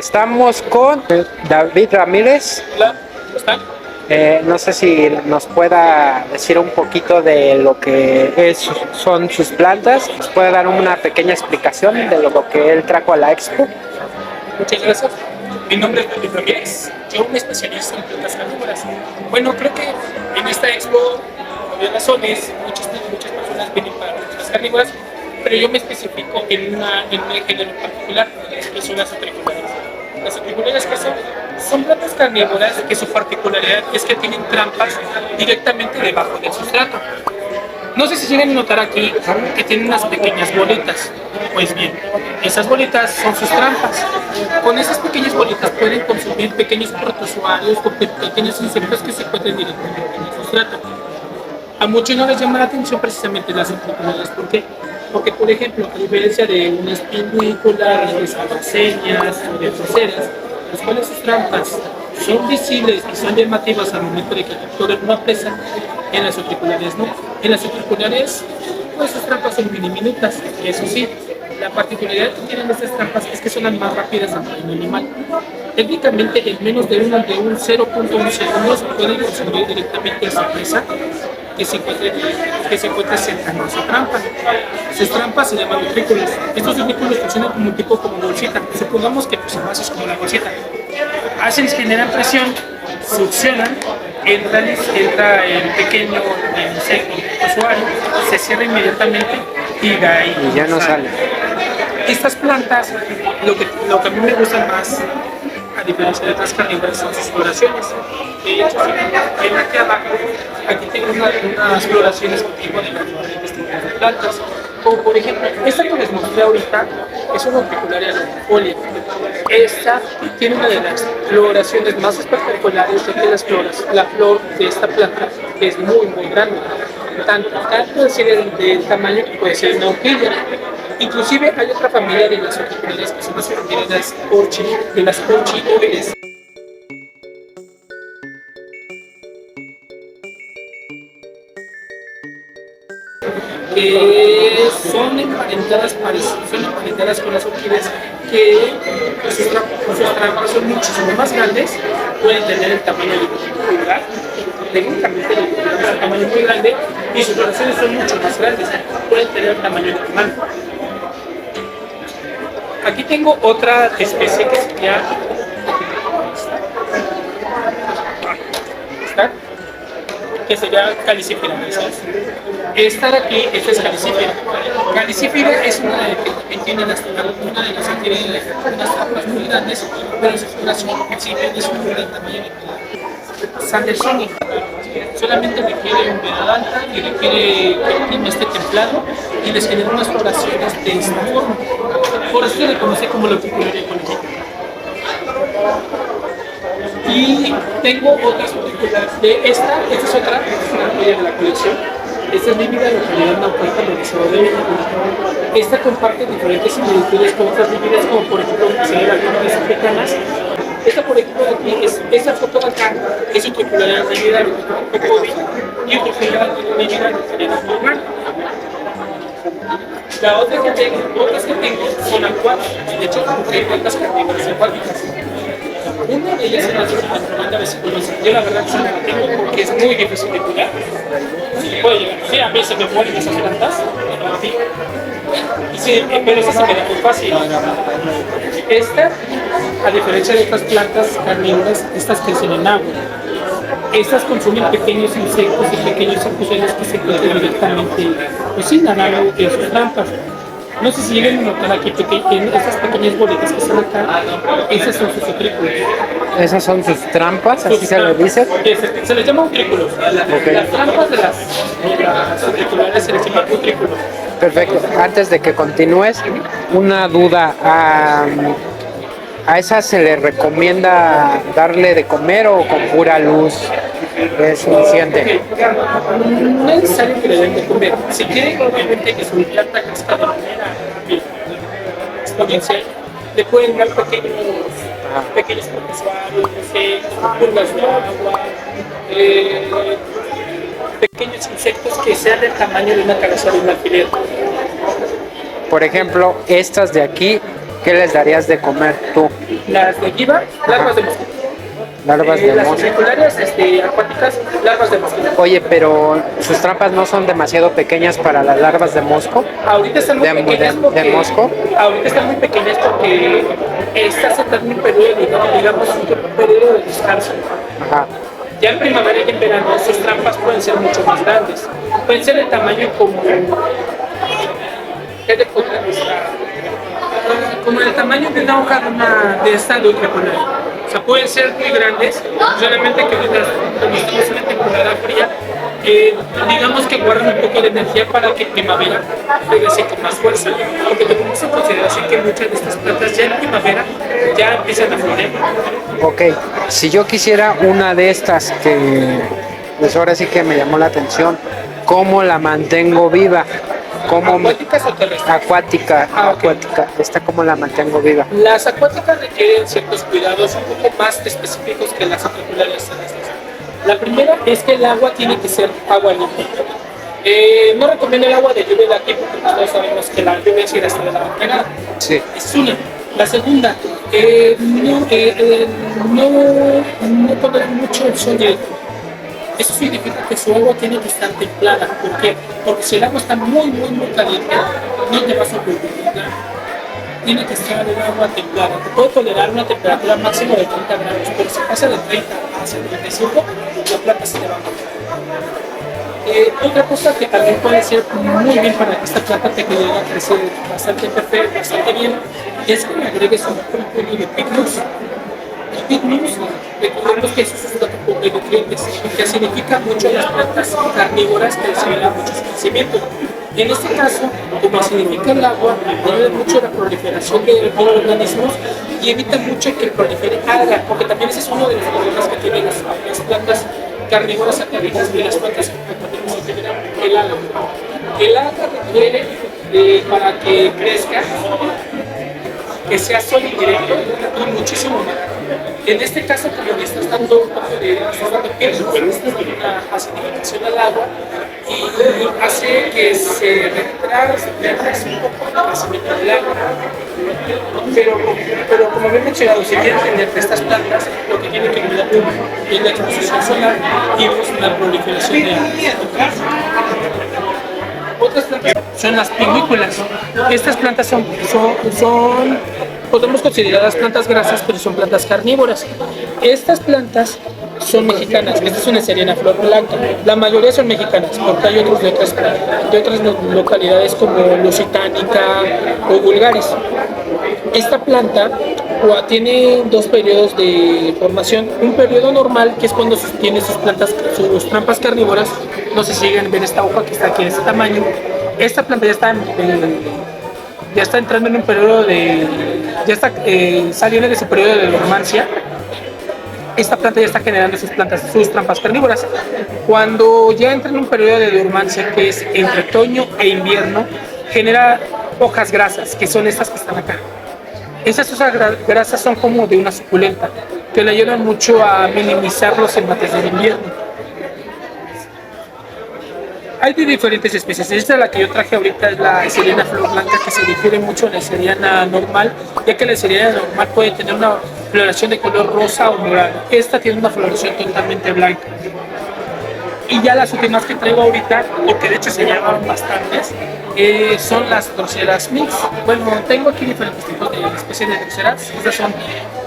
Estamos con David Ramírez. Hola, ¿cómo están? No sé si nos pueda decir un poquito de lo que son sus plantas. Nos puede dar una pequeña explicación de lo que él trajo a la expo. Muchas gracias. Mi nombre es David Ramírez. Yo me especializo en plantas carnívoras. Bueno, creo que en esta expo, por obvias razones, muchas personas vienen para plantas carnívoras, pero yo me especifico en un género particular, que son las utriculares. Las utriculares, ¿qué son? Son plantas carnívoras que su particularidad es que tienen trampas directamente debajo del sustrato. No sé si llegan a notar aquí que tienen unas pequeñas bolitas. Pues bien, esas bolitas son sus trampas. Con esas pequeñas bolitas pueden consumir pequeños protozoarios o pequeños insectos que se encuentran directamente en el sustrato. A muchos no les llama la atención precisamente las utriculares. ¿Por qué? Porque, por ejemplo, a diferencia de unas pinículas, de sarraceñas o de terceras, las cuales sus trampas son visibles y son llamativas al momento de que capturan una presa, en las utriculares no. En las utriculares, pues sus trampas son diminutas, y eso sí, la particularidad que tienen estas trampas es que son las más rápidas del reino animal. Técnicamente, en menos de un 0.1 segundos pueden consumir directamente esa presa que se encuentre cercana a su trampa. Sus trampas se llaman utrículos. Estos utrículos funcionan como un tipo como bolsita. Supongamos que pues, el vaso es como una bolsita. Generan presión, succionan, entra el pequeño insecto usuario, se cierra inmediatamente y de ahí Y ya no sale. Estas plantas, lo que a mí me gusta más, a diferencia de otras carnívoras, son sus floraciones. De hecho, si ven aquí abajo, aquí tengo unas floraciones que tengo de las diferentes tipos de plantas. Como por ejemplo, esta que les mostré ahorita es una utricularia longifolia. Esta tiene una de las floraciones más espectaculares de las flores. La flor de esta planta es muy grande. Tanto del tamaño que puede ser una orquídea. Inclusive hay otra familia de las utricularias que son las orquídeas de las orchioides. Que son emparentadas con las orquídeas que sus trampas son muchísimo más grandes, pueden tener el tamaño de un pulgar, técnicamente un tamaño muy grande, y sus floraciones son mucho más grandes, pueden tener el tamaño de un mano. Aquí tengo otra especie que sería que sería calicífera. Esta de aquí, esta es calicífera. Calicífera es una de las que tiene unas trampas muy grandes, pero su floración es un gran tamaño de Sandersoni. Solamente requiere humedad alta y requiere que el clima esté templado y les genera unas floraciones de esta forma. Por eso se le conoce como la utricularia colegiata. Y tengo otras utriculares de esta es otra, es una joya de la colección. Esta es vívida, localidad Naucalpan del Estado de México. Esta comparte diferentes similitudes con otras vívidas, como por ejemplo las comunidades africanas. Esta, por ejemplo, de aquí, esta foto de acá es utricularia vívida, y utricularia vívida, localidad normal. Otras que tengo son acuáticas, de hecho, hay plantas carnívoras acuáticas. Una de ellas es la Andromeda vesiculosa. Yo la verdad sí la tengo porque es muy difícil de cuidar. Sí, a mí se me ponen esas plantas, pero esa se me da muy fácil. Esta, a diferencia de otras plantas carnívoras, estas crecen en agua. Estas consumen pequeños insectos y pequeños acusados que se encuentran directamente, pues sí, nadando en sus trampas. No sé si llegan a notar aquí en estas pequeñas bolitas que están acá, esas son sus utrículos. Esas son sus trampas, así se le dice. Se les llama utrículos. Okay. Las trampas de las utriculares se les llama utrículos. Perfecto. Antes de que continúes, una duda. ¿A esas se le recomienda darle de comer o con pura luz es suficiente? No es necesario que le den de comer. Si quieren, obviamente, que su planta crezca de manera exponencial, le pueden dar pequeños protozoarios, pulgas de agua, pequeños insectos que sean del tamaño de una cabeza de un alfiler. Por ejemplo, estas de aquí ¿Qué les darías de comer tú? Las de Giva, larvas de mosquito. Larvas de Las mosca. circulares acuáticas, larvas de mosquito. Oye, pero sus trampas no son demasiado pequeñas para las larvas de mosco. Ahorita están muy pequeñas porque, de mosco. ahorita están muy pequeñas porque estás entrando en un periodo, digamos, un periodo de descanso. Ajá. Ya en primavera y en verano sus trampas pueden ser mucho más grandes. Pueden ser de tamaño como... ¿Qué te podría decir? Como el tamaño de una hoja de esta de ultrapolar. O sea, pueden ser muy grandes, solamente que ahorita, como estamos en una temporada fría, digamos que guardan un poco de energía para que en primavera regrese con más fuerza. Porque tenemos en consideración que muchas de estas plantas ya en primavera ya empiezan a florecer. Ok, si yo quisiera una de estas que, pues ahora sí que me llamó la atención, ¿cómo la mantengo viva? ¿Acuáticas o terrestres? Acuática, acuática. ¿Esta cómo la mantengo viva? Las acuáticas requieren ciertos cuidados un poco más específicos que las circulares terrestres. La primera es que el agua tiene que ser agua limpia. No recomiendo el agua de lluvia de aquí porque todos sabemos que la lluvia es hasta de la bañera. Sí. Es una. La segunda, no poner mucho el sol directo. Eso significa que su agua tiene que estar templada. ¿Por qué? Porque si el agua está muy caliente, no te va a sobrevivir. Tiene que estar el agua templada. Te puede tolerar una temperatura máxima de 30 grados, pero si pasa de 30 a 35, la planta se le va a morir. Otra cosa que también puede ser muy bien para que esta planta te ayude a crecer bastante perfecto, bastante bien, es que le agregues un poco de pigmus. El pigmus, recordemos que es un sustrato pobre de nutrientes, que significa mucho a las plantas carnívoras que desarrollan muchos crecimientos. En este caso, como acidifica el agua, ayuda mucho a la proliferación de microorganismos y evita mucho que prolifere alga, porque también ese es uno de los problemas que tienen las plantas carnívoras acuáticas y las plantas acuáticas en general, el alga. El alga requiere, para que crezca, que sea sol indirecto y muchísimo más. En este caso, como le estás dando una acidificación al agua y hace que se retrase un poco el crecimiento del agua. Pero como había mencionado, si quieren tener de estas plantas, lo que tienen que cuidar es la exposición solar y pues, la proliferación de agua. Otras plantas son las pigmícolas. Estas plantas son podemos considerarlas plantas grasas, pero son plantas carnívoras. Estas plantas son mexicanas. Esta es una serena flor blanca. La mayoría son mexicanas, porque hay otros de otras localidades como Lusitanica o Vulgaris. Esta planta tiene dos periodos de formación. Un periodo normal, que es cuando tiene sus trampas carnívoras. No sé si llegan a ver esta hoja que está aquí de este tamaño. Esta planta ya está entrando en un periodo ya está saliendo de ese periodo de dormancia. Esta planta ya está generando sus trampas carnívoras. Cuando ya entra en un periodo de dormancia, que es entre otoño e invierno, genera hojas grasas, que son estas que están acá. Esas hojas grasas son como de una suculenta, que le ayudan mucho a minimizar los embates del invierno. Hay de diferentes especies. Esta, la que yo traje ahorita, es la serena flor blanca, que se difiere mucho de la serena normal, ya que la serena normal puede tener una floración de color rosa o morado. Esta tiene una floración totalmente blanca. Y ya las últimas que traigo ahorita, o que de hecho se llaman bastantes, son las Drosera mix. Bueno, tengo aquí diferentes tipos de especies de Droseras. Estas son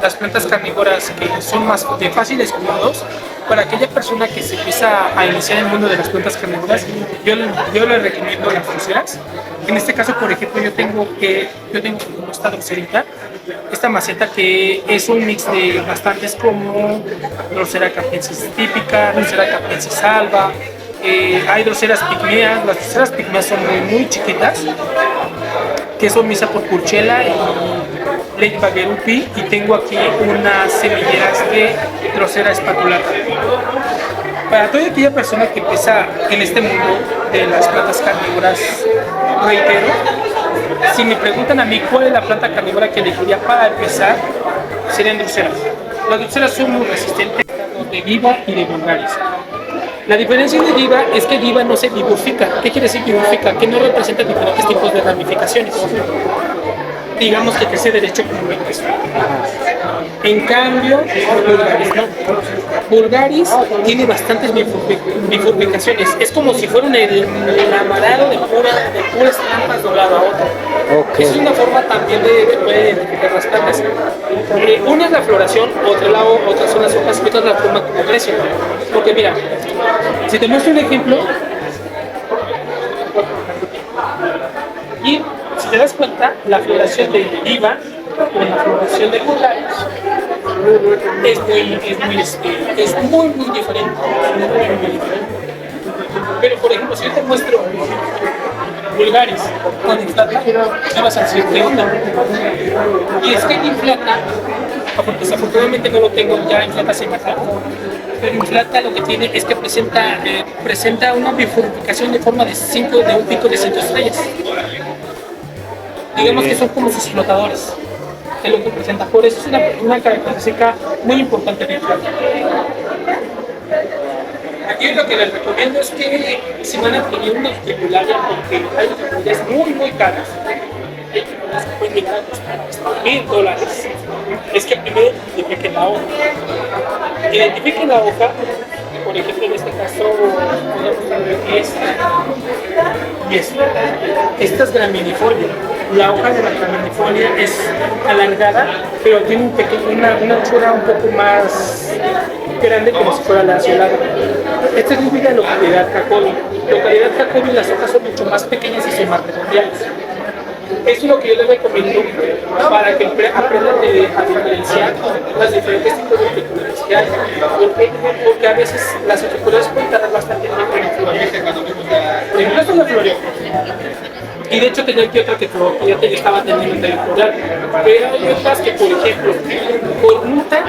las plantas carnívoras que son más de fáciles cuidados. Para aquella persona que se empieza a iniciar en el mundo de las plantas carnívoras, yo le recomiendo las Droseras. En este caso, por ejemplo, yo tengo como esta Droserita, esta maceta que es un mix de bastantes como Drosera capensis típica, Drosera capensis alba, hay Droseras pigmeas. Las Droseras pigmeas son muy chiquitas, que son Misa porpurchela y Lake Baguerupi, y tengo aquí unas semilleras de Drosera espatulata. Para toda aquella persona que empieza en este mundo de las plantas carnívoras, reitero, si me preguntan a mí cuál es la planta carnívora que elegiría para empezar, serían Droseras. Las Droseras son muy resistentes de Giva y de Vulgaris. La diferencia de Giva es que Giva no se bifurca. ¿Qué quiere decir bifurca? Que no representa diferentes tipos de ramificaciones. digamos que crece derecho como el queso. En cambio, Vulgaris no. Vulgaris tiene bastantes bifurcaciones. Es como si fuera el amarado de puras trampas doblado a otro. Ok. Es una forma también de poder identificar las plantas. Una es la floración, otra son las hojas y otra es la forma como crece. Porque mira, si te muestro un ejemplo, y si te das cuenta, la floración de Diva con la floración de Vulgaris es muy diferente. Pero por ejemplo, si yo te muestro Vulgaris con Inflata, me vas a decir qué onda. Y es que Inflata, desafortunadamente no lo tengo ya, Inflata se mata. Pero Inflata lo que tiene es que presenta una bifurcación de forma de un pico de 5 estrellas. Digamos que son como sus flotadores. Es lo que presenta. Por eso es una característica muy importante de Inflata. Aquí lo que les recomiendo es que si van a adquirir una tripularia, porque hay tripularias muy caras, hay tripularias que pueden llegar a $1,000, es que primero identifiquen la hoja. Identifiquen la hoja, por ejemplo en este caso podemos ver esta es graminifolia. La hoja de la graminifolia es alargada, pero tiene una anchura un poco más grande, como si fuera lanceolada. Esta es la localidad Jacobi. Localidad Jacobi, las hojas son mucho más pequeñas y son más redondeadas. Eso es lo que yo les recomiendo para que aprendan a diferenciar las diferentes tipos de tricolores que hay. Porque a veces las tricolores pueden tardar bastante tiempo en florear. Por ejemplo, esta es la floreó. Y de hecho tenía aquí otra que ya estaba teniendo en florear. Pero hay otras que, por ejemplo, por ruta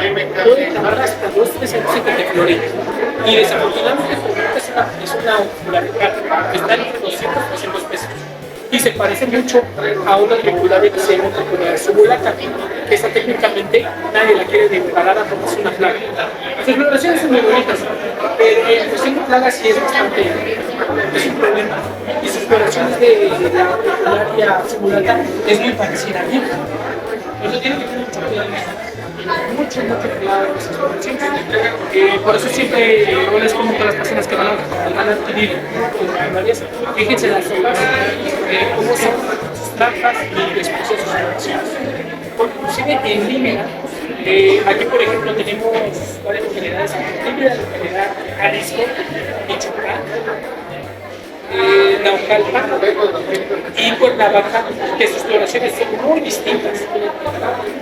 pueden tardar hasta 2-3 años en que te floreen. Y desafortunadamente por ruta es una popularidad que está entre 200 y 300 pesos. Y se parece mucho a una tripularia que se llama tripularia subulata, que esa técnicamente nadie la quiere ni regalar porque es una plaga. Sus floraciones son muy bonitas, pero en cuestión de plagas sí es bastante, es un problema. Y sus floraciones de la tripularia subulata es muy parecida a mí. Eso tiene que tener mucho cuidado. Mucho cuidado con esas floraciones. Por eso siempre yo les comento a las personas que van a adquirir tripularias, fíjense las hojas, cómo son sus trampas y después sus floraciones. Porque inclusive en línea, aquí por ejemplo tenemos varias localidades, la localidad Jalisco, Michoacán, Naucalpan y Cuernavaca, que sus floraciones son muy distintas.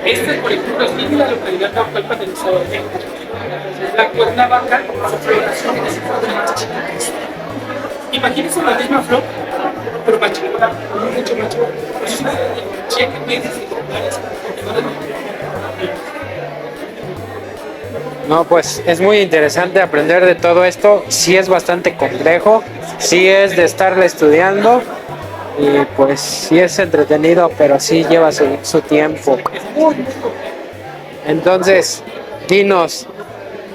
Esta, por ejemplo, es la localidad Naucalpan del Estado de México. La Cuernavaca, su floración es más chiquitas. Imagínense la misma flor, pero más chiquita, mucho más chiquita. Por eso chequen bien esas ejemplares, porque van a... No, pues es muy interesante aprender de todo esto. Sí es bastante complejo, sí es de estarle estudiando y pues sí es entretenido, pero sí lleva su tiempo. Entonces, dinos,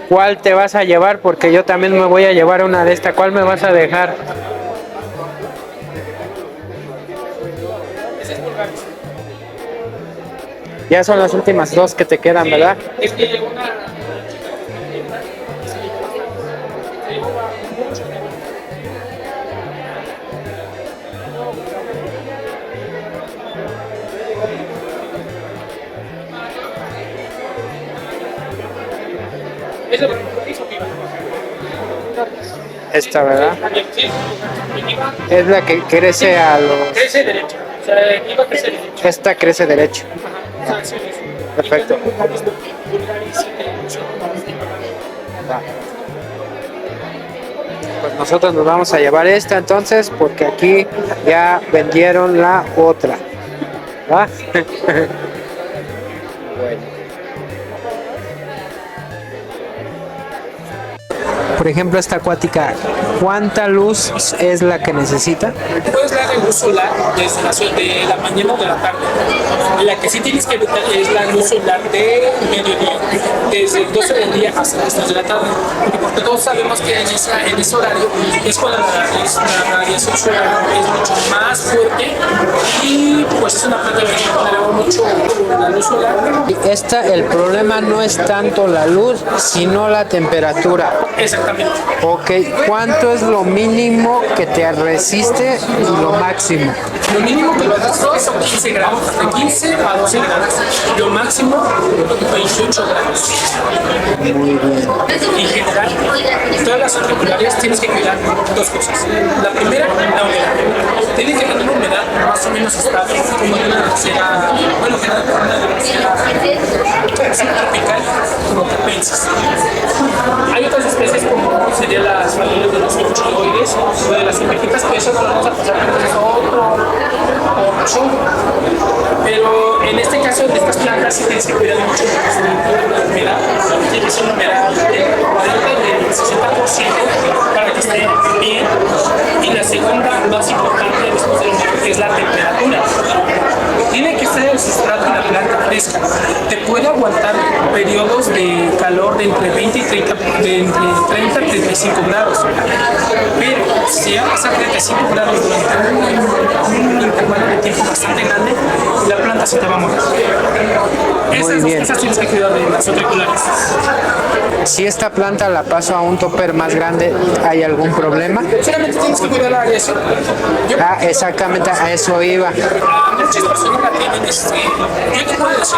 ¿cuál te vas a llevar? Porque yo también me voy a llevar una de estas. ¿Cuál me vas a dejar? Ya son las últimas dos que te quedan, ¿verdad? Es que una... Esta, ¿verdad? Es la que crece a los... Crece derecho. O sea, iba a crecer derecho. Esta crece derecho. Perfecto. Va. Pues nosotros nos vamos a llevar esta entonces, porque aquí ya vendieron la otra. ¿Va? Bueno. Por ejemplo, esta acuática, ¿cuánta luz es la que necesita? Puedes darle luz solar desde de la mañana o de la tarde. La que sí tienes que evitar es la luz solar de mediodía, desde el 12 del día hasta las 2 de la tarde. Porque todos sabemos que en ese horario es cuando la radiación solar es mucho más más fuerte y pues es una planta que genera mucho la luz solar. El problema no es tanto la luz, sino la temperatura. Exactamente. Ok, ¿cuánto es lo mínimo que te resiste y lo máximo? Lo mínimo que lo resiste son 15 grados, de 15 a 12 grados. Lo máximo, 28 grados. Muy bien. En general, todas las auriculares tienes que cuidar dos cosas. La primera, la humedad. Tienes que tener una humedad más o menos estable, como una grosera, bueno, una grosera tropical, como capensis. Hay otras especies como serían las familias de los orchidoides o de las imbriquitas, pero eso no lo vamos a pasar porque es otro show. Pero en este caso de estas plantas sí tienes que cuidar mucho la humedad. Tiene que ser una humedad del 40 y del 60% para que esté bien. Y la segunda, más importante después de la humedad, es la temperatura. Tiene que ser el sustrato de la planta fresca. Te puede aguantar periodos de calor de entre 20 y 30, de entre 30 y 35 grados. Pero si ya pasa 35 grados durante un intervalo de tiempo bastante grande, la planta se te va a morir. Esas dos cosas tienes que cuidar de las auriculares. Si esta planta la paso a un topper más grande, ¿hay algún problema? Solamente tienes que cuidar la radiación. Exactamente, a eso iba. Muchas personas la tienen, yo te puedo decir,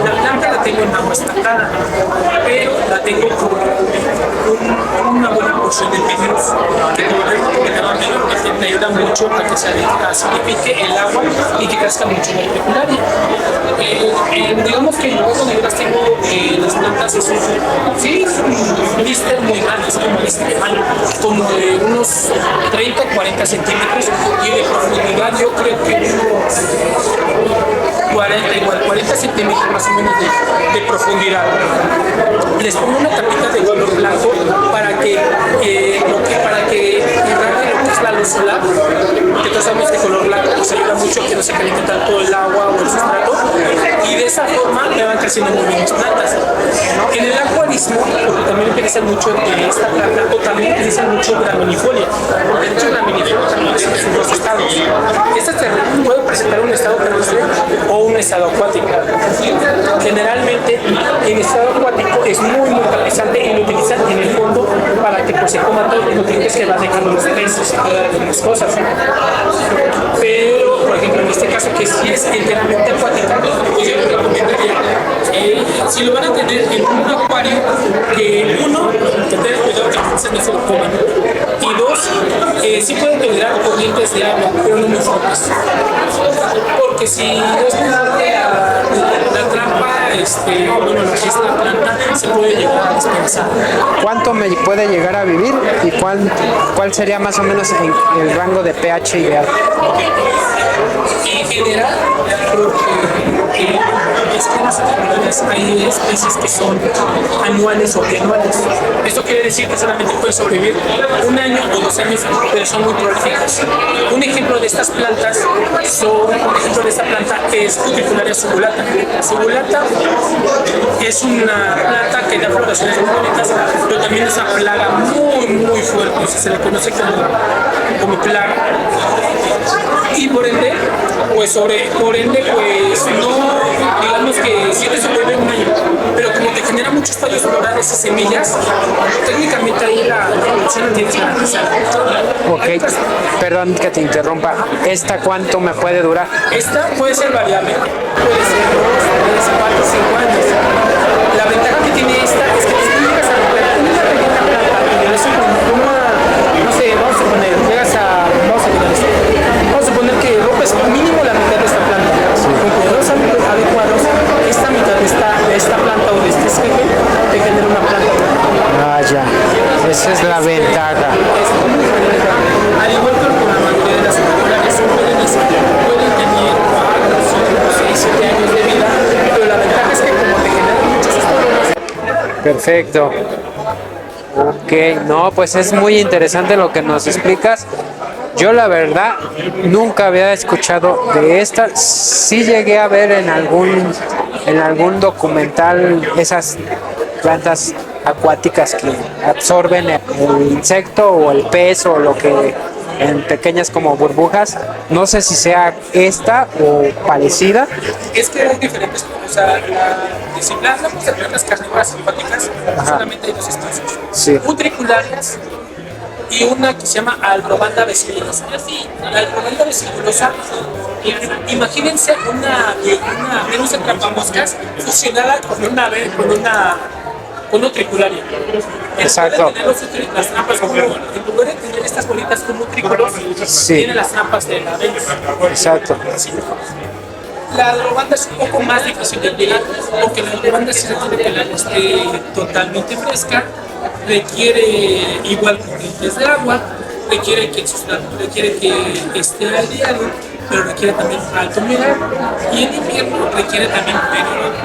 la planta la tengo en agua estancada, pero la tengo con una buena porción de pigmentos que te ayuda mucho a que se acidifique el agua y que crezca mucho la auricularia. Digamos que yo cuando yo las tengo, las plantas es un blister muy grande, es como este tamaño, como de unos 30 o 40 centímetros y de profundidad yo creo que unos 40 centímetros más o menos de profundidad. Les pongo una tapita de color blanco para que irradia lo que es la luz solar, que todos sabemos que el color blanco pues ayuda mucho a que no se caliente tanto el agua o el sustrato, y de esa forma le van creciendo muy bien las plantas. En el acuarismo, porque también utilizan mucho de esta planta, o también utilizan mucho graminifolia, porque de hecho graminifolia también tiene sus dos estados. Esta puede presentar un estado terrestre o un estado acuático. Generalmente en estado acuático es muy interesante y lo utilizan en el fondo para que pues, se coma todos los nutrientes que van dejando los peces y las cosas. Pero, por ejemplo, en este caso que sí es enteramente acuática, pues yo les recomendaría si lo van a tener en un acuario, que uno, que tengan cuidado que los peces no se lo coman, y dos, sí pueden tolerar corrientes de agua, pero no muy fuertes. Porque si no es la trampa, bueno, lo que es la planta, se puede llegar a despedazar. ¿Cuánto me puede llegar a vivir y cuál sería más o menos el rango de pH ideal? En general, porque es que las auriculares hay especies que son anuales o bianuales. Esto quiere decir que solamente pueden sobrevivir un año o 2 años, pero son muy prolíficas. Un ejemplo de estas plantas es Utricularia subulata. Subulata es una planta que da floraciones muy bonitas, pero también es una plaga muy fuerte, se le conoce como plaga. Y por ende, pues no, digamos que sí te sobrevive un año, pero como te genera muchos tallos florales y semillas, técnicamente ahí la producción la tienes que garantizar. Ok, perdón que te interrumpa. ¿Esta cuánto me puede durar? Esta puede ser variable, puede ser 2, 3, 4, 5 años. La ventaja que tiene esta es que si llegas a romper una pequeña planta y le das no sé, vamos a poner que rompes mínimo la mitad de esta planta. Con cuidados adecuados, esta mitad de esta planta o de este esqueje te genera una planta. Ah, ya. Esa es la ventaja. Al igual que con la mayoría de las auriculares, pueden tener 4, 5, 6, 7 años de vida, pero la ventaja es que como te generan muchos problemas. Perfecto. Ok, no, pues es muy interesante lo que nos explicas. Yo la verdad nunca había escuchado de esta. Sí llegué a ver en algún documental esas plantas acuáticas que absorben el insecto o el pez o lo que en pequeñas como burbujas. No sé si sea esta o parecida. Es que hay diferentes, o sea, las ramas de plantas carnívoras selváticas solamente hay dos especies. Sí. Utricularias y una que se llama Aldrovanda vesiculosa. La Aldrovanda vesiculosa, imagínense una Venus atrapamoscas fusionada con una utricularia. Exacto. Las trampas como, en lugar de tener estas bolitas como utrículos, Sí. tienen las trampas de la Venus. Exacto. Así. La Aldrovanda es un poco más difícil de pelar, porque la Aldrovanda si se tiene que pelar esté totalmente fresca, requiere, igual que de agua, requiere que esté al diario, pero requiere también alta humedad, y en invierno requiere también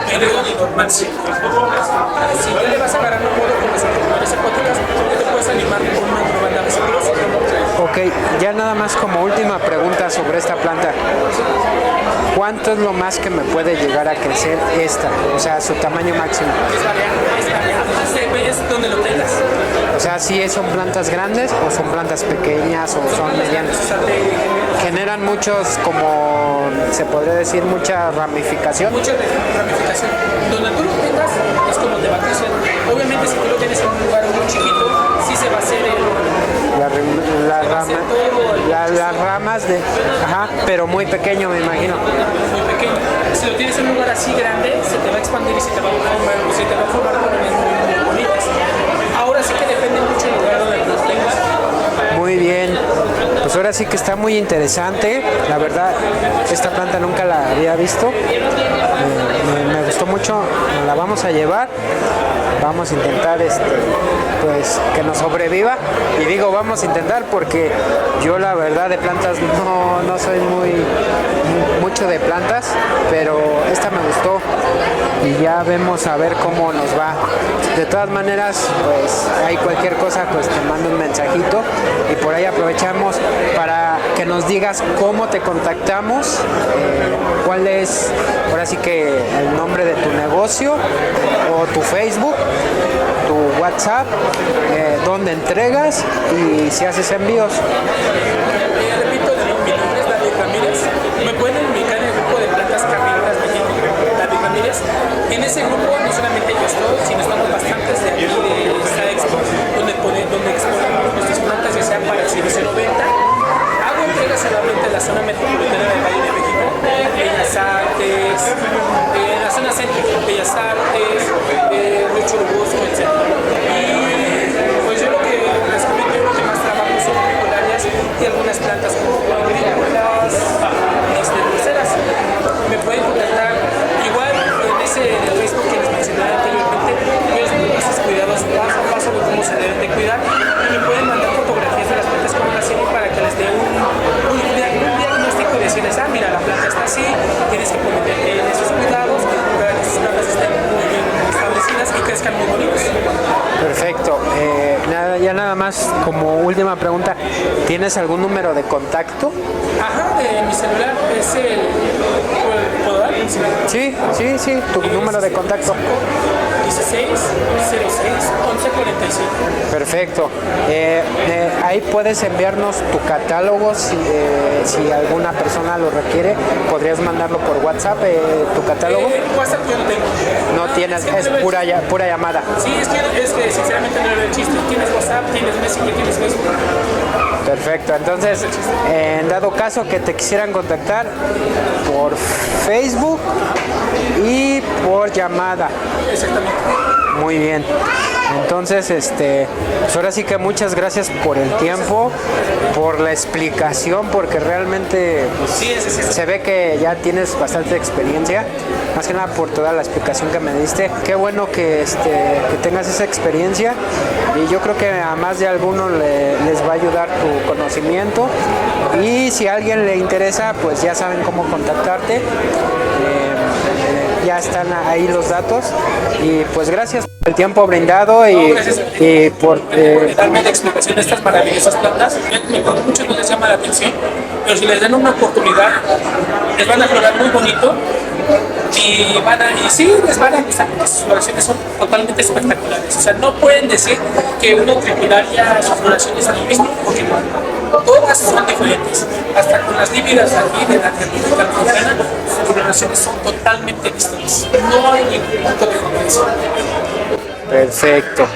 periodo de normancia. Si tú le vas a agarrar un modo con las actividades acuáticas, tú te puedes animar con una Aldrovanda vesiculosa. Ok, ya nada más como última pregunta sobre esta planta. ¿Cuánto es lo más que me puede llegar a crecer esta? O sea, su tamaño máximo. Es variable, es donde lo tengas. O sea, si son plantas grandes o son plantas pequeñas o son medianas. Generan muchos, como se podría decir, mucha ramificación. Mucha ramificación. Donde tú lo tengas es como te va a crecer. Obviamente si tú lo tienes en un lugar muy chiquito, sí se va a hacer Las ramas de... Ajá, pero muy pequeño me imagino. muy pequeño. Si lo tienes en un lugar así grande, se te va a expandir y se te va a formar colonias muy bonitas. Ahora sí que depende mucho del lugar donde los tengas. Muy bien. Pues ahora sí que está muy interesante. La verdad, esta planta nunca la había visto. Me gustó mucho. Nos la vamos a llevar. Vamos a intentar pues que nos sobreviva. Y digo vamos a intentar porque yo la verdad de plantas no soy mucho de plantas, pero esta me gustó y ya vemos a ver cómo nos va. De todas maneras, pues hay cualquier cosa, pues te mando un mensajito y por ahí aprovechamos para que nos digas cómo te contactamos, cuál es ahora sí que el nombre de tu negocio o tu Facebook, tu WhatsApp, dónde entregas y si haces envíos. Repito, mi nombre es David Ramírez. Me pueden ubicar en el grupo de plantas carnívoras México, David Ramírez. En ese grupo no solamente yo estoy, sino estamos bastantes de aquí de esta expo, donde exponemos nuestras plantas, ya sea para el servicio 90. Hago entregas solamente en la zona metropolitana del Valle de México, Bellas Artes, en la zona céntrica, Bellas Artes, Rucho Bosco, etc. Y pues yo lo que les comento, yo lo que más trabajo son auriculares y algunas plantas como agrícolas, dulceras. Me pueden contactar igual en ese Facebook que les mencioné anteriormente. Yo les doy sus cuidados paso a paso de cómo se deben de cuidar y me pueden mandar fotografías de las plantas como la serie para que les dé un diagnóstico y decirles, mira, la planta está así, tienes que ponerle esos cuidados para que sus plantas estén muy bien establecidas y crezcan muy bonitos. Perfecto. Ya nada más como última pregunta, ¿tienes algún número de contacto? Ajá, de mi celular es el... ¿Puedo dar? Sí, tu número de contacto. 16 06 11 45. Perfecto. Ahí puedes enviarnos tu catálogo si alguna persona lo requiere. ¿Podrías mandarlo por WhatsApp, tu catálogo? WhatsApp yo no tengo. No tienes, es pura llamada. Sí, es que sinceramente no le veo el chiste. Tienes WhatsApp, tienes Messenger, tienes Facebook. Perfecto, entonces en dado caso que te quisieran contactar por Facebook y por llamada. Exactamente. Muy bien. Entonces, pues ahora sí que muchas gracias por el tiempo, por la explicación, porque realmente pues, se ve que ya tienes bastante experiencia, más que nada por toda la explicación que me diste. Qué bueno que tengas esa experiencia y yo creo que a más de alguno les va a ayudar tu conocimiento y si a alguien le interesa, pues ya saben cómo contactarte. Ya están ahí los datos y pues gracias por el tiempo brindado y por darme la explicación de estas maravillosas plantas. Muchos no les llama la atención, pero si les dan una oportunidad, les van a florar muy bonito y les van a gustar porque sus floraciones son totalmente espectaculares. O sea, no pueden decir que una utricularia, sus floraciones son lo mismo, porque no. todas son diferentes. Hasta con las híbridas aquí de la República Dominicana, sus coloraciones son totalmente distintas. No hay ningún punto de comparación. Perfecto.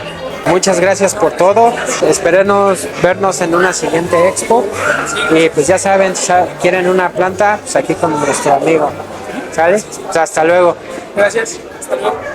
Muchas gracias por todo. Esperemos vernos en una siguiente expo. Y pues ya saben, si quieren una planta, pues aquí con nuestro amigo. ¿Sale? Pues hasta luego. Gracias. Hasta luego.